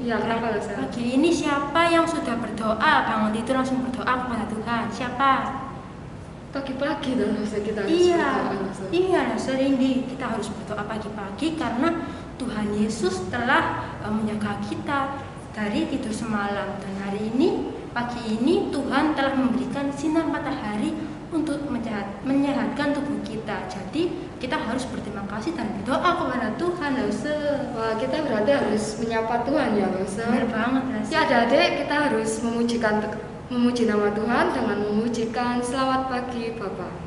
Ya, kenapa loh, Sel? Pagi ini siapa yang sudah berdoa, bangun tidur langsung berdoa kepada Tuhan? Siapa? Pagi-pagi dong kita harus Iya, berdoa, Sel. iya, sering kita harus berdoa pagi-pagi karena Tuhan Yesus telah menjaga kita dari tidur semalam. Dan hari ini, pagi ini Tuhan telah memberikan sinar matahari untuk menyehatkan tubuh kita. Jadi kita harus berterima kasih dan berdoa kepada Tuhan, Lause. Wah, kita berarti harus menyapa Tuhan ya, Lause. Benar banget, Lause. Ya, adik-adik, kita harus memuji nama Tuhan dengan memujikan selamat pagi Bapak.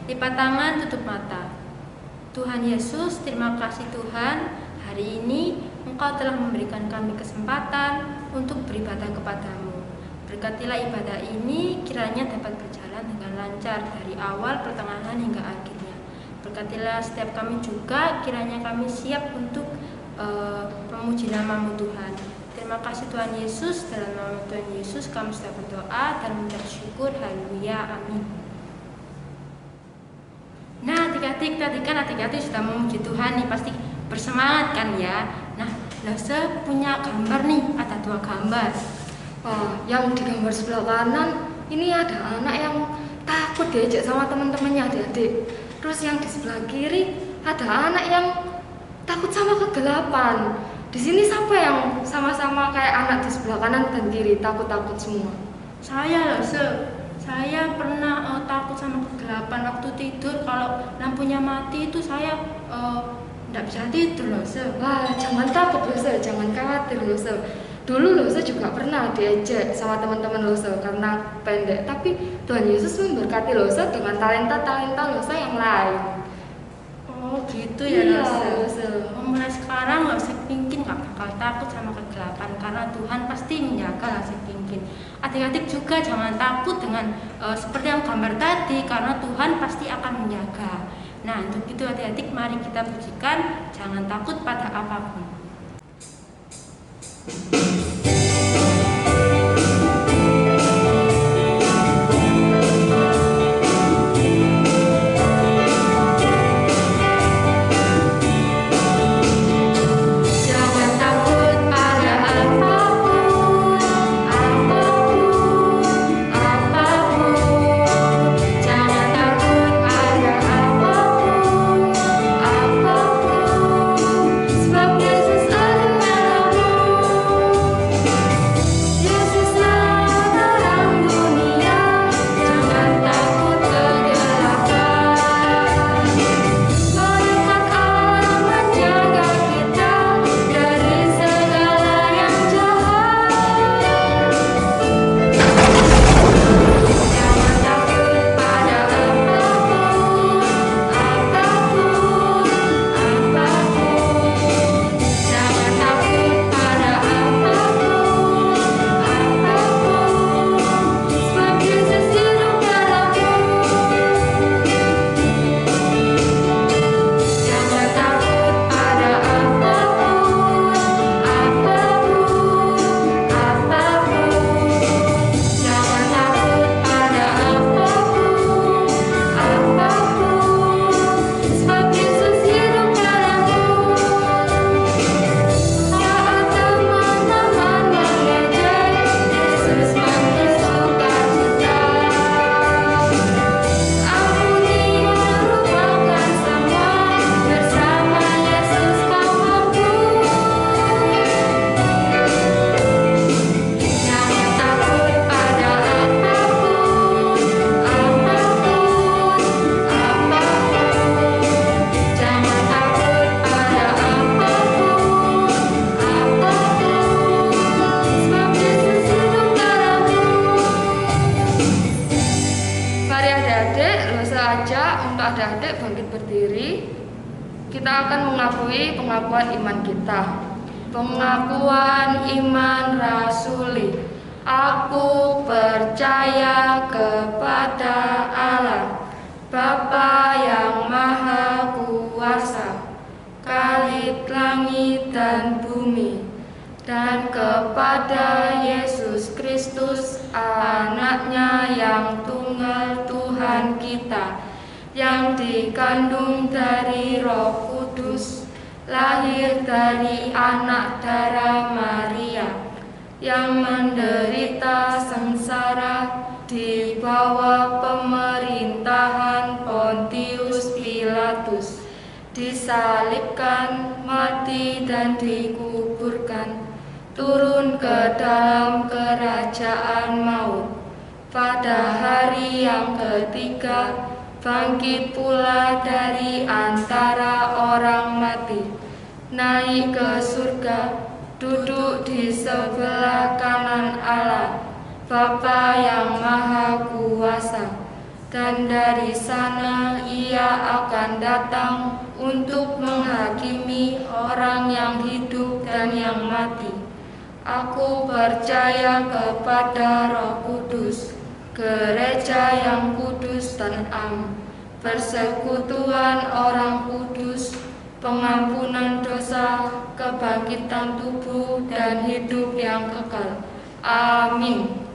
Lipat tangan, tutup mata. Tuhan Yesus, terima kasih Tuhan, hari ini Engkau telah memberikan kami kesempatan untuk beribadah kepadamu. Berkatilah ibadah ini kiranya dapat berjalan dengan lancar dari awal, pertengahan hingga akhirnya. Berkatilah setiap kami juga, kiranya kami siap untuk memuji nama-Mu Tuhan. Terima kasih Tuhan Yesus, dalam nama Tuhan Yesus kami sudah berdoa dan mengucap syukur. Haleluya, amin. Nah, adik-adik, tadi kan adik-adik sudah memuji Tuhan nih, pasti bersemangat kan ya. Nah, Lause punya gambar nih, ada 2 gambar. Yang di gambar sebelah kanan ini ada anak yang takut diajak sama teman-temannya adik-adik. Terus yang di sebelah kiri ada anak yang takut sama kegelapan. Di sini siapa yang sama-sama kayak anak di sebelah kanan dan kiri takut-takut semua? Saya, Lause. Saya pernah takut sama kegelapan waktu tidur. Kalau lampunya mati itu saya tidak bisa tidur, Lause. Wah, jangan takut Lause, jangan khawatir Lause. Dulu Lause juga pernah diajak sama teman-teman Lause karena pendek. Tapi Tuhan Yesus memberkati Lause dengan talenta-talenta Lause yang lain. Oh gitu ya, Lause. Mulai sekarang Lause Pinkin gak bakal takut sama kegelapan karena Tuhan pasti menjaga Lause Pinkin. Adik-adik juga jangan takut dengan seperti yang gambar tadi karena Tuhan pasti akan menjaga. Nah, untuk itu adik-adik mari kita pujikan jangan takut pada apapun. Jangan takut berdiri, kita akan mengakui pengakuan iman kita. Pengakuan iman rasuli. Aku percaya kepada Allah, Bapa yang Maha Kuasa, Khalid langit dan bumi, dan kepada Yesus Kristus, Anaknya yang tunggal Tuhan kita, yang dikandung dari Roh Kudus, lahir dari anak darah Maria, yang menderita sengsara di bawah pemerintahan Pontius Pilatus, disalibkan, mati dan dikuburkan, turun ke dalam kerajaan maut. Pada hari yang ketiga, bangkit pula dari antara orang mati, naik ke surga, duduk di sebelah kanan Allah, Bapa yang Maha Kuasa, dan dari sana Ia akan datang untuk menghakimi orang yang hidup dan yang mati. Aku percaya kepada Roh Kudus, gereja yang kudus dan am, persekutuan orang kudus, pengampunan dosa, kebangkitan tubuh, dan hidup yang kekal. Amin.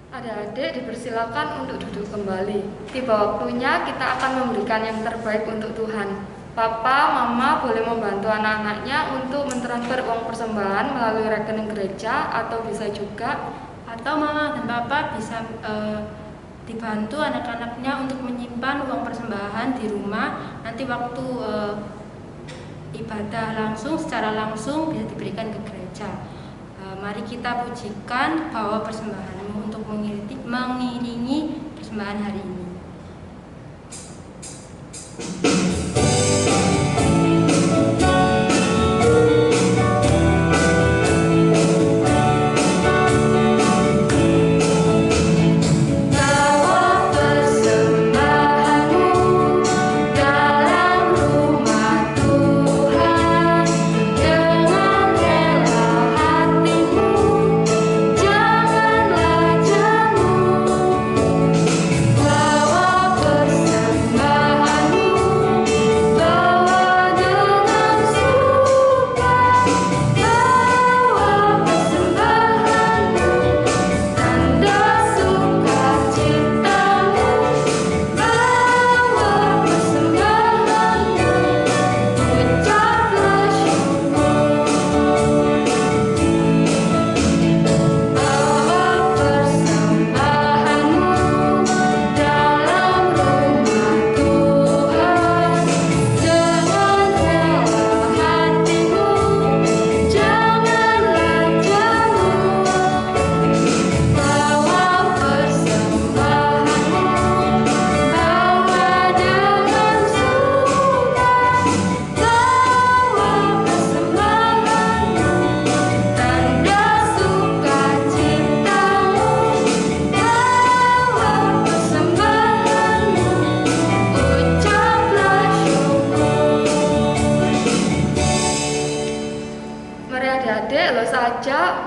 Adik-adik dipersilakan untuk duduk kembali. Tiba waktunya kita akan memberikan yang terbaik untuk Tuhan. Papa, Mama boleh membantu anak-anaknya untuk mentransfer uang persembahan melalui rekening gereja, atau bisa juga Mama dan Papa bisa dibantu anak-anaknya untuk menyimpan uang persembahan di rumah. Nanti waktu ibadah secara langsung bisa diberikan ke gereja. Mari kita pujikan bahwa persembahanmu untuk mengiringi persembahan hari ini.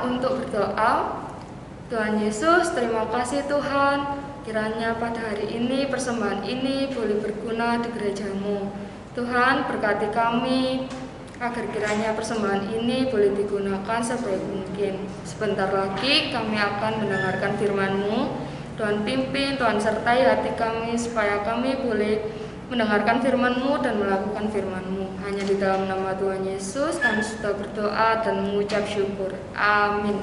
Untuk berdoa. Tuhan Yesus, terima kasih Tuhan, kiranya pada hari ini persembahan ini boleh berguna di gereja-Mu. Tuhan, berkati kami agar kiranya persembahan ini boleh digunakan sebaik mungkin. Sebentar lagi kami akan mendengarkan firman-Mu. Tuhan pimpin, Tuhan sertai hati kami supaya kami boleh mendengarkan firman-Mu dan melakukan firman-Mu. Hanya di dalam nama Tuhan Yesus kami sudah berdoa dan mengucap syukur. Amin.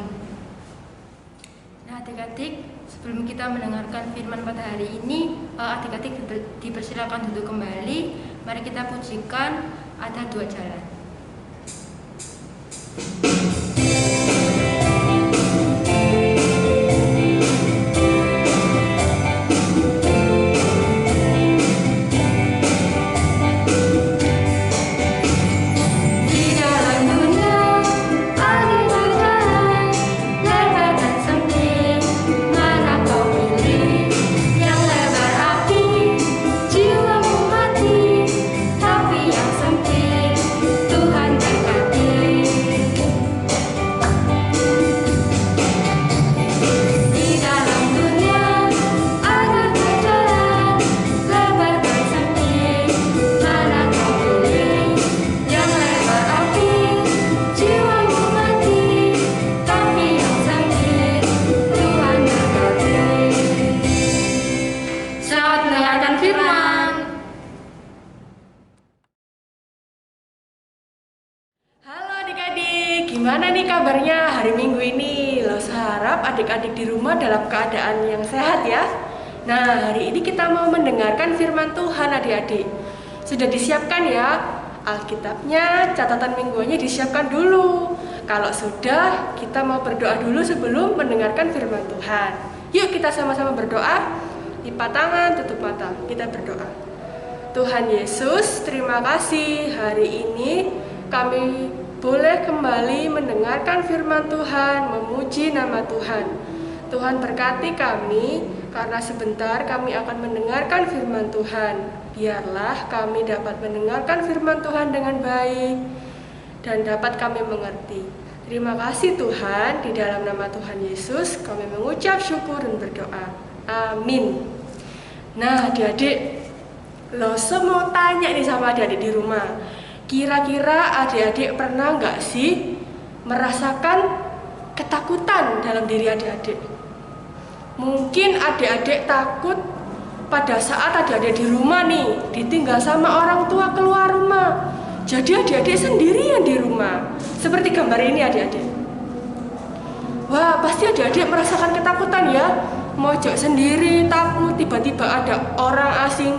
Nah, adik-adik, sebelum kita mendengarkan firman pada hari ini, adik-adik dipersilakan duduk kembali. Mari kita pujikan Ada Dua Jalan. Jiwamu mati adik-adik di rumah dalam keadaan yang sehat ya. Nah, hari ini kita mau mendengarkan firman Tuhan adik-adik. Sudah disiapkan ya Alkitabnya, catatan mingguannya disiapkan dulu. Kalau sudah, kita mau berdoa dulu sebelum mendengarkan firman Tuhan. Yuk kita sama-sama berdoa. Lipat tangan, tutup mata. Kita berdoa. Tuhan Yesus, terima kasih hari ini kami boleh kembali mendengarkan firman Tuhan, memuji nama Tuhan. Tuhan berkati kami, karena sebentar kami akan mendengarkan firman Tuhan. Biarlah kami dapat mendengarkan firman Tuhan dengan baik dan dapat kami mengerti. Terima kasih Tuhan, di dalam nama Tuhan Yesus kami mengucap syukur dan berdoa. Amin. Nah adik-adik, Lose mau tanya nih sama adik-adik di rumah. Kira-kira adik-adik pernah nggak sih merasakan ketakutan dalam diri adik-adik? Mungkin adik-adik takut pada saat adik-adik di rumah nih, ditinggal sama orang tua keluar rumah. Jadi adik-adik sendirian di rumah. Seperti gambar ini adik-adik. Wah, pasti adik-adik merasakan ketakutan ya. Mojok sendiri, takut tiba-tiba ada orang asing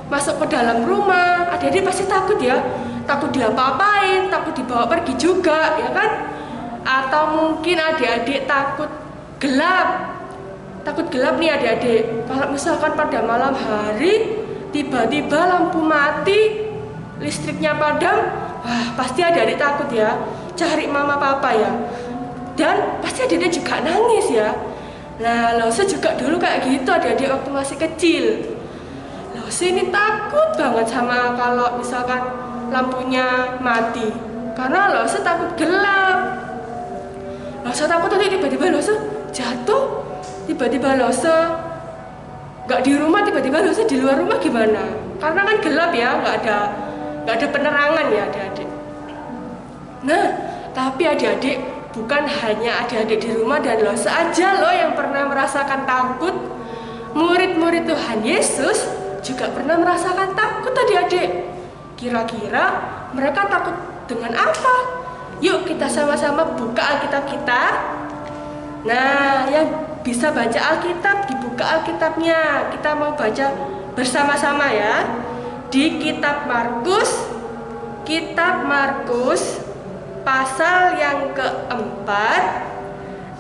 masuk ke dalam rumah. Adik-adik pasti takut ya. Takut diapa-apain, takut dibawa pergi juga, ya kan? Atau mungkin adik-adik takut gelap. Takut gelap nih adik-adik. Kalau misalkan pada malam hari tiba-tiba lampu mati, listriknya padam, wah pasti adik-adik takut ya. Cari mama papa ya. Dan pasti adik-adik juga nangis ya. Nah, Lose juga dulu kayak gitu adik-adik waktu masih kecil. Lose ini takut banget sama kalau misalkan lampunya mati. Karena Lose takut gelap. Lose takut nanti tiba-tiba Lose jatuh. Tiba-tiba Lose nggak di rumah, tiba-tiba Lose di luar rumah gimana? Karena kan gelap ya, nggak ada penerangan ya adik-adik. Nah, tapi adik-adik bukan hanya adik-adik di rumah dan Lose aja loh yang pernah merasakan takut. Murid-murid Tuhan Yesus juga pernah merasakan takut adik-adik. Kira-kira mereka takut dengan apa? Yuk kita sama-sama buka Alkitab kita. Nah, yang bisa baca Alkitab, dibuka Alkitabnya. Kita mau baca bersama-sama ya. Di kitab Markus pasal yang keempat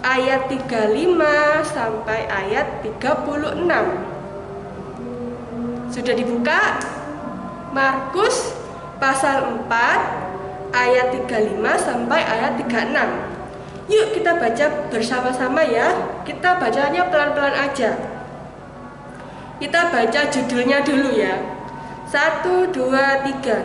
ayat 35 sampai ayat 36. Sudah dibuka? Markus pasal 4 ayat 35 sampai ayat 36. Yuk kita baca bersama-sama ya. Kita bacanya pelan-pelan aja. Kita baca judulnya dulu ya. 1, 2, 3.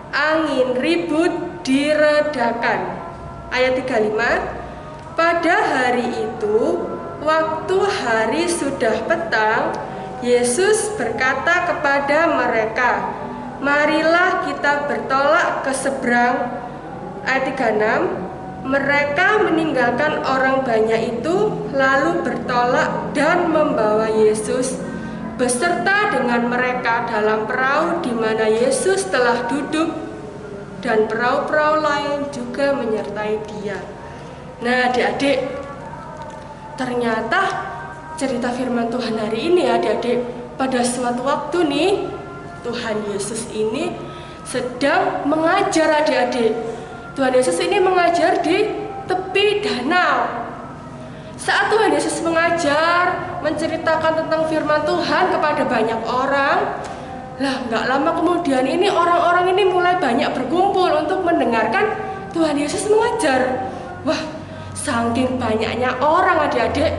Angin ribut diredakan. Ayat 35. Pada hari itu, waktu hari sudah petang, Yesus berkata kepada mereka, "Marilah kita bertolak ke seberang." Ayat 36. Mereka meninggalkan orang banyak itu, lalu bertolak dan membawa Yesus beserta dengan mereka dalam perahu di mana Yesus telah duduk, dan perahu-perahu lain juga menyertai Dia. Nah, adik-adik, ternyata cerita firman Tuhan hari ini adik-adik, pada suatu waktu nih, Tuhan Yesus ini sedang mengajar adik-adik. Tuhan Yesus ini mengajar di tepi danau. Saat Tuhan Yesus mengajar, menceritakan tentang firman Tuhan kepada banyak orang, lah nggak lama kemudian ini orang-orang ini mulai banyak berkumpul untuk mendengarkan Tuhan Yesus mengajar. Wah, saking banyaknya orang adik-adik,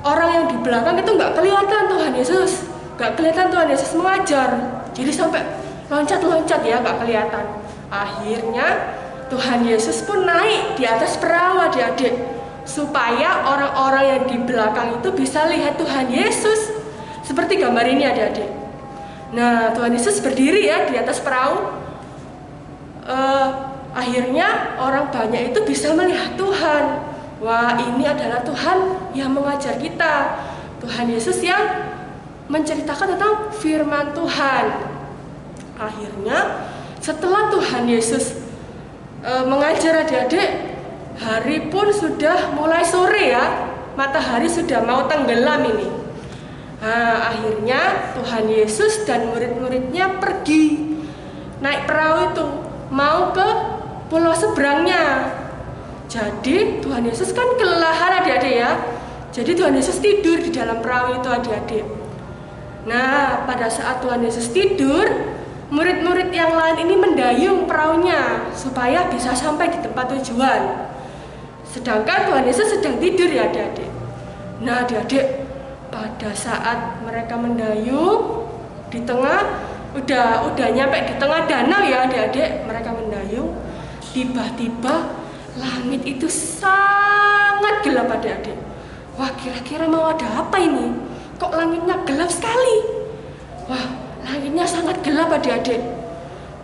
orang yang di belakang itu nggak kelihatan Tuhan Yesus, nggak kelihatan Tuhan Yesus mengajar. Jadi sampai loncat-loncat ya, nggak kelihatan. Akhirnya Tuhan Yesus pun naik di atas perahu adik-adik, supaya orang-orang yang di belakang itu bisa lihat Tuhan Yesus. Seperti gambar ini adik-adik. Nah, Tuhan Yesus berdiri ya di atas perahu. Akhirnya orang banyak itu bisa melihat Tuhan. Wah, ini adalah Tuhan yang mengajar kita. Tuhan Yesus yang menceritakan tentang firman Tuhan. Akhirnya setelah Tuhan Yesus mengajar adik-adik, hari pun sudah mulai sore ya, matahari sudah mau tenggelam ini. Nah, akhirnya Tuhan Yesus dan murid-muridnya pergi naik perahu itu mau ke pulau seberangnya. Jadi Tuhan Yesus kan kelelahan adik-adik ya. Jadi Tuhan Yesus tidur di dalam perahu itu adik-adik. Nah, pada saat Tuhan Yesus tidur, murid-murid yang lain ini mendayung perahunya supaya bisa sampai di tempat tujuan. Sedangkan Tuhan Yesus sedang tidur ya adik-adik. Nah adik-adik, pada saat mereka mendayung di tengah, udah nyampe di tengah danau ya adik-adik, mereka mendayung. Tiba-tiba langit itu sangat gelap adik-adik. Wah, kira-kira mau ada apa ini? Kok langitnya gelap sekali? Wah, langitnya sangat gelap adik-adik.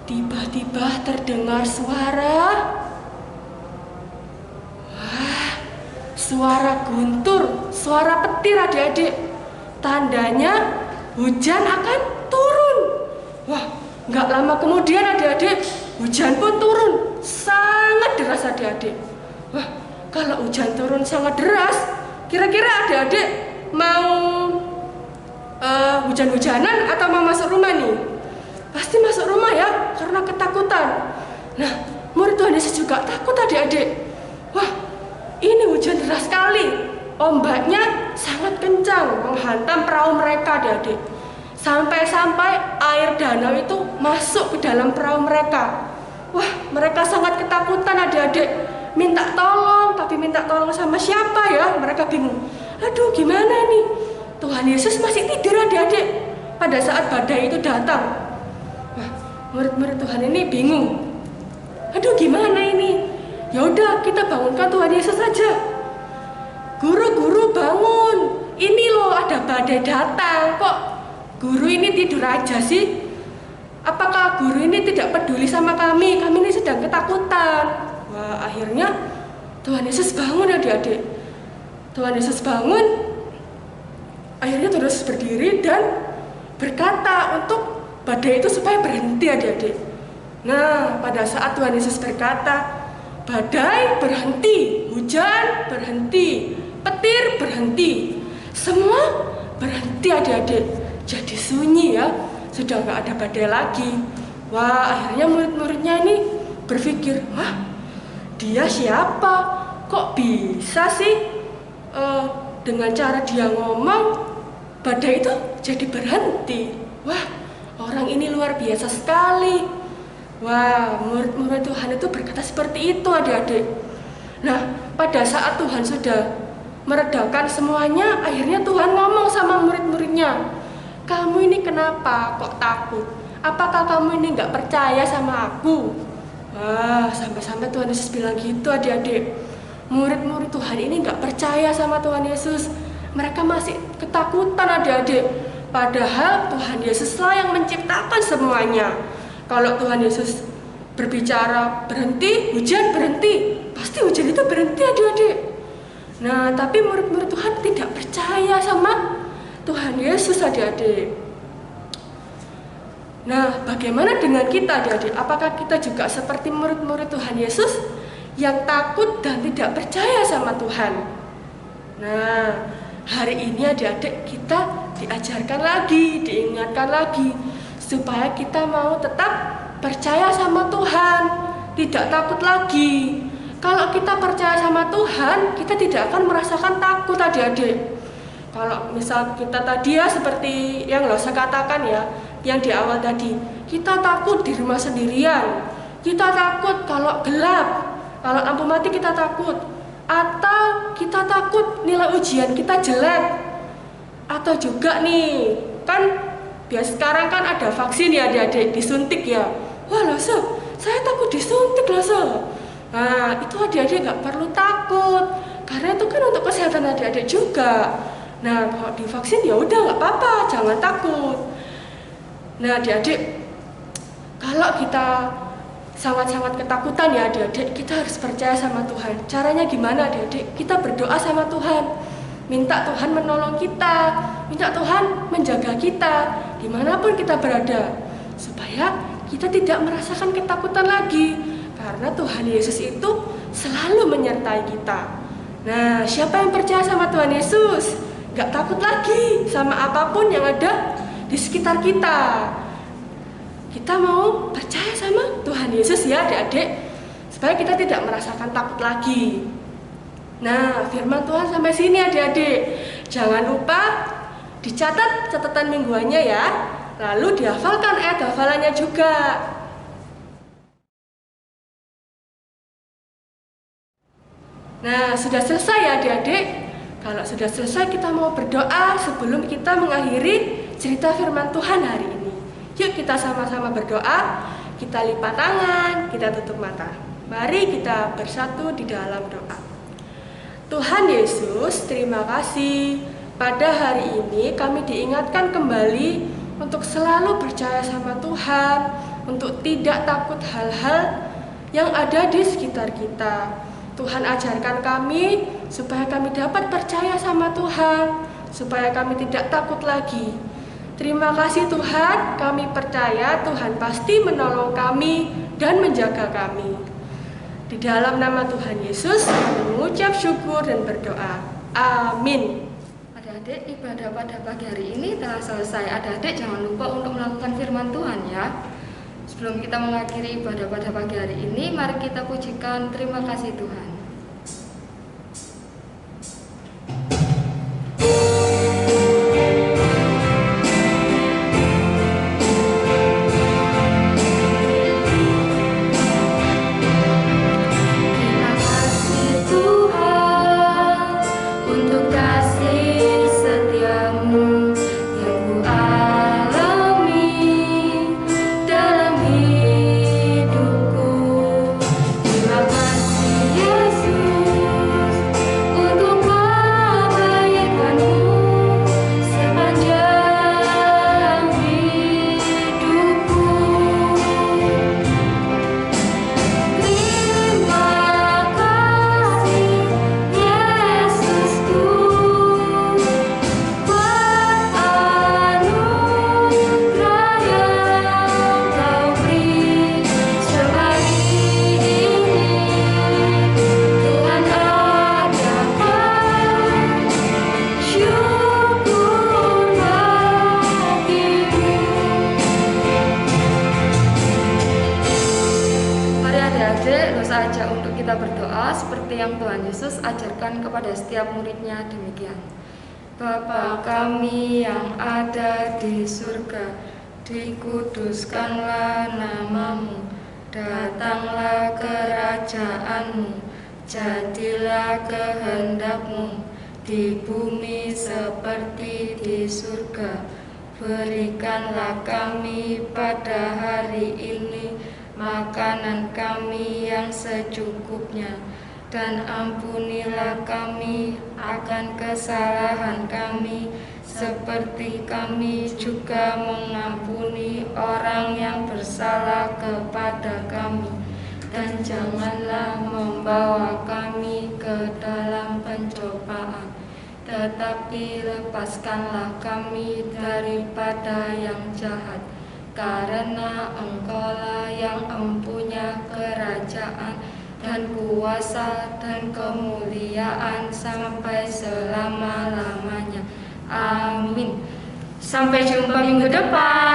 Tiba-tiba terdengar suara. Wah, suara guntur, suara petir adik-adik. Tandanya hujan akan turun. Wah, nggak lama kemudian adik-adik, hujan pun turun. Sangat deras adik-adik. Wah, kalau hujan turun sangat deras, kira-kira adik-adik mau hujan-hujanan atau mau masuk rumah nih? Pasti masuk rumah ya, karena ketakutan. Nah, murid Tuhan Yesus juga takut adik-adik. Wah, ini hujan deras sekali. Ombaknya sangat kencang menghantam perahu mereka adik-adik. Sampai-sampai air danau itu masuk ke dalam perahu mereka. Wah, mereka sangat ketakutan adik-adik. Minta tolong, tapi minta tolong sama siapa ya? Mereka bingung. Aduh, gimana nih? Tuhan Yesus masih tidur adik-adik pada saat badai itu datang. Wah, murid-murid Tuhan ini bingung. Aduh, gimana ini? Ya udah, kita bangunkan Tuhan Yesus saja. Guru bangun. Ini loh ada badai datang. Kok guru ini tidur aja sih? Apakah guru ini tidak peduli sama kami? Kami ini sedang ketakutan. Wah, akhirnya Tuhan Yesus bangun adik-adik. Tuhan Yesus bangun. Akhirnya Tuhan Yesus berdiri dan berkata untuk badai itu supaya berhenti adik-adik. Nah, pada saat Tuhan Yesus berkata, badai berhenti, hujan berhenti, petir berhenti, semua berhenti adik-adik. Jadi sunyi ya, sudah nggak ada badai lagi. Wah, akhirnya murid-muridnya ini berpikir, wah, dia siapa? Kok bisa sih dengan cara dia ngomong badai itu jadi berhenti? Wah, orang ini luar biasa sekali. Wah, murid-murid Tuhan itu berkata seperti itu adik-adik. Nah, pada saat Tuhan sudah meredakan semuanya, akhirnya Tuhan ngomong sama murid-muridnya, kamu ini kenapa kok takut? Apakah kamu ini nggak percaya sama aku? Wah, sampai-sampai Tuhan Yesus bilang gitu adik-adik. Murid-murid Tuhan ini nggak percaya sama Tuhan Yesus. Mereka masih ketakutan adik-adik. Padahal Tuhan Yesuslah yang menciptakan semuanya. Kalau Tuhan Yesus berbicara berhenti, hujan berhenti, pasti hujan itu berhenti adik-adik. Nah, tapi murid-murid Tuhan tidak percaya sama Tuhan Yesus adik-adik. Nah, bagaimana dengan kita adik-adik? Apakah kita juga seperti murid-murid Tuhan Yesus yang takut dan tidak percaya sama Tuhan? Nah, hari ini adik-adik kita diajarkan lagi, diingatkan lagi supaya kita mau tetap percaya sama Tuhan, tidak takut lagi. Kalau kita percaya sama Tuhan, kita tidak akan merasakan takut adik-adik. Kalau misal kita tadi ya seperti yang saya katakan ya, yang di awal tadi, kita takut di rumah sendirian, kita takut kalau gelap, kalau lampu mati kita takut, atau kita takut nilai ujian kita jelek, atau juga nih kan sekarang kan ada vaksin ya adik-adik, disuntik ya. Wah loh saya takut disuntik loh. Nah itu adik-adik nggak perlu takut, karena itu kan untuk kesehatan adik-adik juga. Nah kalau divaksin ya udah nggak apa-apa, jangan takut. Nah adik-adik, kalau kita sangat-sangat ketakutan ya adik-adik, kita harus percaya sama Tuhan. Caranya gimana adik-adik? Kita berdoa sama Tuhan, minta Tuhan menolong kita, minta Tuhan menjaga kita dimanapun kita berada, supaya kita tidak merasakan ketakutan lagi, karena Tuhan Yesus itu selalu menyertai kita. Nah, siapa yang percaya sama Tuhan Yesus, gak takut lagi sama apapun yang ada di sekitar kita. Kita mau percaya sama Tuhan Yesus ya adik-adik, supaya kita tidak merasakan takut lagi. Nah, firman Tuhan sampai sini adik-adik. Jangan lupa dicatat catatan mingguannya ya, lalu dihafalkan ayat hafalannya juga. Nah, sudah selesai ya adik-adik. Kalau sudah selesai, kita mau berdoa sebelum kita mengakhiri cerita firman Tuhan hari ini. Yuk kita sama-sama berdoa. Kita lipat tangan, kita tutup mata. Mari kita bersatu di dalam doa. Tuhan Yesus, terima kasih. Pada hari ini kami diingatkan kembali untuk selalu percaya sama Tuhan, untuk tidak takut hal-hal yang ada di sekitar kita. Tuhan ajarkan kami supaya kami dapat percaya sama Tuhan, supaya kami tidak takut lagi. Terima kasih Tuhan, kami percaya Tuhan pasti menolong kami dan menjaga kami. Di dalam nama Tuhan Yesus, kami mengucap syukur dan berdoa. Amin. Adik-adik, ibadah pada pagi hari ini telah selesai. Adik-adik jangan lupa untuk melakukan firman Tuhan ya. Sebelum kita mengakhiri ibadah pada pagi hari ini, mari kita pujikan terima kasih Tuhan. Saja untuk kita berdoa seperti yang Tuhan Yesus ajarkan kepada setiap muridnya demikian. Bapa kami yang ada di surga, dikuduskanlah namamu, datanglah kerajaanmu, jadilah kehendakmu di bumi seperti di surga. Berikanlah kami pada hari ini makanan kami yang secukupnya, dan ampunilah kami akan kesalahan kami, seperti kami juga mengampuni orang yang bersalah kepada kami. Dan janganlah membawa kami ke dalam pencobaan, tetapi lepaskanlah kami daripada yang jahat. Karena Engkaulah yang mempunyai kerajaan dan kuasa dan kemuliaan sampai selama-lamanya. Amin. Sampai jumpa minggu depan.